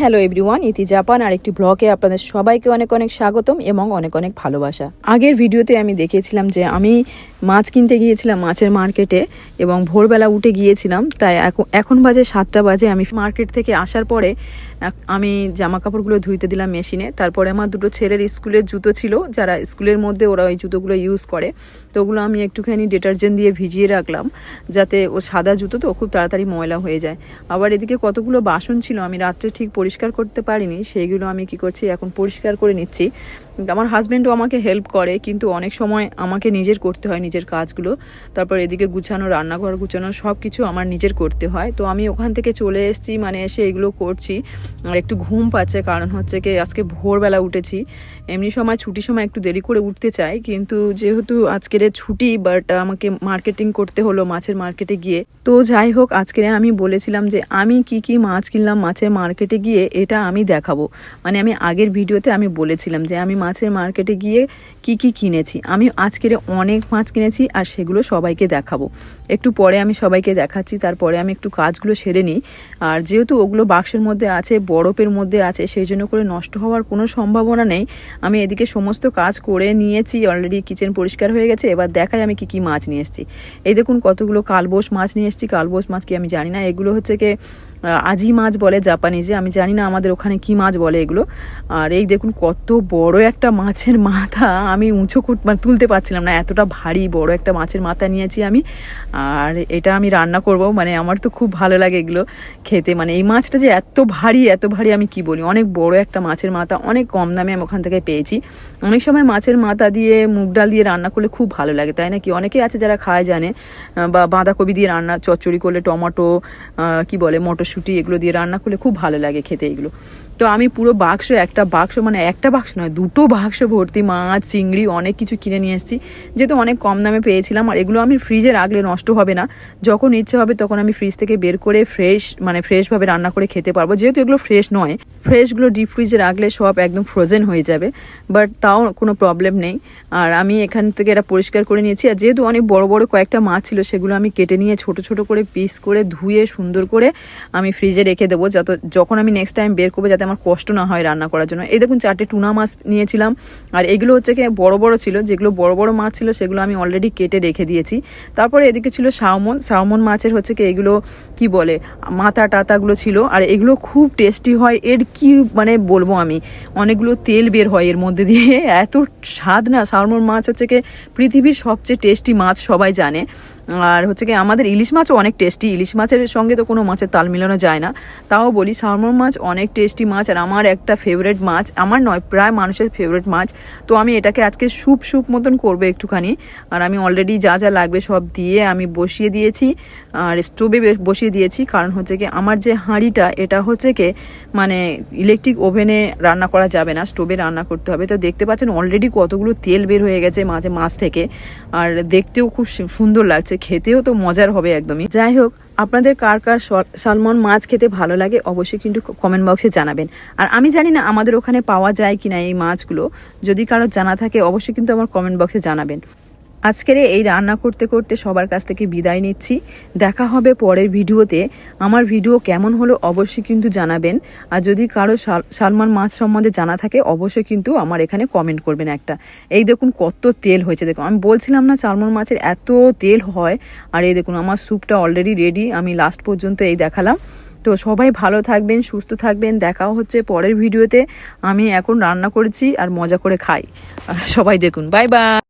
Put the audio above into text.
Hello everyone, ইতি Japan আরেকটি ব্লগে আপনাদের সবাইকে অনেক অনেক স্বাগতম এবং অনেক অনেক ভালোবাসা। আগের ভিডিওতে আমি দেখিয়েছিলাম যে আমি মাছ কিনতে গিয়েছিলাম মাছের মার্কেটে এবং ভোরবেলা উঠে গিয়েছিলাম। তাই এখন বাজে 7টা বাজে। আমি মার্কেট থেকে আসার পরে আমি জামা কাপড়গুলো ধুইতে দিলাম মেশিনে। তারপরে আমার দুটো ছেলের স্কুলের জুতো ছিল, যারা স্কুলের মধ্যে ওরা ওই জুতোগুলো ইউজ করে, তো ওগুলো আমি একটুখানি ডিটারজেন্ট দিয়ে ভিজিয়ে রাখলাম, যাতে ও সাদা জুতো তো খুব তাড়াতাড়ি ময়লা হয়ে যায়। আবার এদিকে কতগুলো বাসন ছিল আমি রাত্রে ঠিক পরিষ্কার করতে পারিনি, সেইগুলো আমি কি করছি এখন পরিষ্কার করে নিচ্ছি। আমার হাজব্যান্ডও আমাকে হেল্প করে, কিন্তু অনেক সময় আমাকে নিজের করতে হয় নিজের কাজগুলো। তারপর এদিকে গুছানো, রান্নাঘর গুছানো, সব কিছু আমার নিজের করতে হয়। তো আমি ওখান থেকে চলে এসেছি, মানে এসে এগুলো করছি। আর একটু ঘুম পাচ্ছে, কারণ হচ্ছে কি আজকে ভোরবেলা উঠেছি। এমনি সময় ছুটির সময় একটু দেরি করে উঠতে চাই, কিন্তু যেহেতু আজকের ছুটি, বাট আমাকে মার্কেটিং করতে হলো মাছের মার্কেটে গিয়ে। তো যাই হোক, আজকে আমি বলেছিলাম যে আমি কি কি মাছ কিনলাম মাছের মার্কেটে গিয়ে, এটা আমি দেখাবো। মানে আমি আগের ভিডিওতে আমি বলেছিলাম যে আমি মাছের মার্কেটে গিয়ে কি কি কিনেছি। আমি আজকের অনেক মাছ কিনেছি আর সেগুলো সবাইকে দেখাবো। একটু পরে আমি সবাইকে দেখাচ্ছি, তারপরে আমি একটু কাজগুলো সেরে নিই। আর যেহেতু ওগুলো বাক্সের মধ্যে আছে, বরফের মধ্যে আছে, সেই জন্য করে নষ্ট হওয়ার কোনো সম্ভাবনা নেই। আমি এদিকে সমস্ত কাজ করে নিয়েছি অলরেডি, কিচেন পরিষ্কার হয়ে গেছে। এবার দেখাই আমি কি কি মাছ নিয়ে এসেছি। এই দেখুন কতগুলো কালবোস মাছ নিয়ে এসেছি। কালবোস মাছ কি আমি জানি না, এগুলো হচ্ছে কি আজি মাছ বলে জাপানিজে, আমি জানি না আমাদের ওখানে কি মাছ বলে এগুলো। আর এই দেখুন কত বড় একটা মাছের মাথা, আমি উঁচু মানে তুলতে পারছিলাম না, এতটা ভারী বড় একটা মাছের মাথা নিয়েছি আমি। আর এটা আমি রান্না করব, মানে আমার তো খুব ভালো লাগে এগুলো খেতে। মানে এই মাছটা যে এত ভারী আমি কি বলি, অনেক বড় একটা মাছের মাথা, অনেক কম দামে আমি ওখান থেকে পেয়েছি। অনেক সময় মাছের মাথা দিয়ে মুগ ডাল দিয়ে রান্না করলে খুব ভালো লাগে, তাই না কি? অনেকে আছে যারা খায় জানে, বা বাঁধাকপি দিয়ে রান্না, চচ্চড়ি করলে, টমেটো কি বলে মটরশুঁটি, এগুলো দিয়ে রান্না করলে খুব ভালো লাগে খেতে এগুলো। তো আমি পুরো একটা বাক্স, মানে একটা বাক্স নয়, দুটো বাক্স ভর্তি মাছ, চিংড়ি, অনেক কিছু কিনে নিয়ে এসেছি, যেহেতু অনেক কম দামে পেয়েছিলাম। আর এগুলো আমি ফ্রিজে রাখলে নষ্ট হবে না, যখন ইচ্ছে হবে তখন আমি ফ্রিজ থেকে বের করে ফ্রেশভাবে রান্না করে খেতে পারবো। যেহেতু এগুলো ফ্রেশ নয়, ফ্রেশগুলো ডিপ ফ্রিজে রাখলে সব একদম ফ্রোজেন হয়ে যাবে, বাট তাও কোনো প্রবলেম নেই। আর আমি এখান থেকে এটা পরিষ্কার করে নিয়েছি। আর যেহেতু অনেক বড় বড় কয়েকটা মাছ ছিল, সেগুলো আমি কেটে নিয়ে ছোট ছোট করে পিস করে ধুয়ে সুন্দর করে আমি ফ্রিজে রেখে দেবো, যখন আমি নেক্সট টাইম বের করবো যাতে আমার কষ্ট না হয় রান্না করার জন্য। এই দেখুন 4টে টুনা মাছ নিয়েছিলাম, আর এগুলো হচ্ছে কি বড় বড় ছিল, যেগুলো বড় বড় মাছ ছিল সেগুলো আমি অলরেডি কেটে রেখে দিয়েছি। তারপরে এদিকে ছিল সালমন মাছের হচ্ছে কি এগুলো কি বলে মাথা টাতাগুলো ছিল, আর এগুলো খুব টেস্টি হয়। এর কি মানে বলবো আমি, অনেকগুলো তেল বের হয় এর মধ্যে দিয়ে, এত স্বাদ না। সালমন মাছ হচ্ছে কি পৃথিবীর সবচেয়ে টেস্টি মাছ, সবাই জানে। আর হচ্ছে কি আমাদের ইলিশ মাছও অনেক টেস্টি, ইলিশ মাছের সঙ্গে তো কোনো মাছের তাল মিলানো যায় না, তাও বলি সালমন মাছ অনেক টেস্টি মাছ। আর আমার একটা ফেভারিট মাছ, আমার নয় প্রায় মানুষের ফেভারিট মাছ। তো আমি এটাকে আজকে স্যুপ মতন করবো একটুখানি। আর আমি অলরেডি যা যা লাগবে সব দিয়ে আমি বসিয়ে দিয়েছি, আর স্টোভে বসিয়ে দিয়েছি। কারণ হচ্ছে কি আমার যে হাঁড়িটা, এটা হচ্ছে কি মানে ইলেকট্রিক ওভেনে রান্না করা যাবে না, স্টোভে রান্না করতে হবে। তো দেখতে পাচ্ছেন অলরেডি কতগুলো তেল বের হয়ে গেছে মাছ থেকে, আর দেখতেও খুব সুন্দর লাগছে, খেতেও তো মজার হবে একদমই। যাই হোক, আপনাদের কার কার সালমন মাছ খেতে ভালো লাগে অবশ্যই কিন্তু কমেন্ট বক্সে জানাবেন। আর আমি জানি না আমাদের ওখানে পাওয়া যায় কিনা এই মাছগুলো, যদি কারো জানা থাকে অবশ্যই কিন্তু আমার কমেন্ট বক্সে জানাবেন। আজকের এই রান্না করতে করতে সবার কাছ থেকে বিদায় নিচ্ছি। দেখা হবে পরের ভিডিওতে। আমার ভিডিও কেমন হলো অবশ্যই কিন্তু জানাবেন। আর যদি কারো সালমন মাছ সম্বন্ধে জানা থাকে অবশ্যই কিন্তু আমার এখানে কমেন্ট করবেন একটা। এই দেখুন কত তেল হয়েছে, দেখুন আমি বলছিলাম না সালমন মাছের এত তেল হয়। আর এই দেখুন আমার স্যুপটা অলরেডি রেডি, আমি লাস্ট পর্যন্ত এই দেখালাম। তো সবাই ভালো থাকবেন, সুস্থ থাকবেন, দেখাও হচ্ছে পরের ভিডিওতে। আমি এখন রান্না করেছি আর মজা করে খাই। আর সবাই দেখুন, বাই বাই।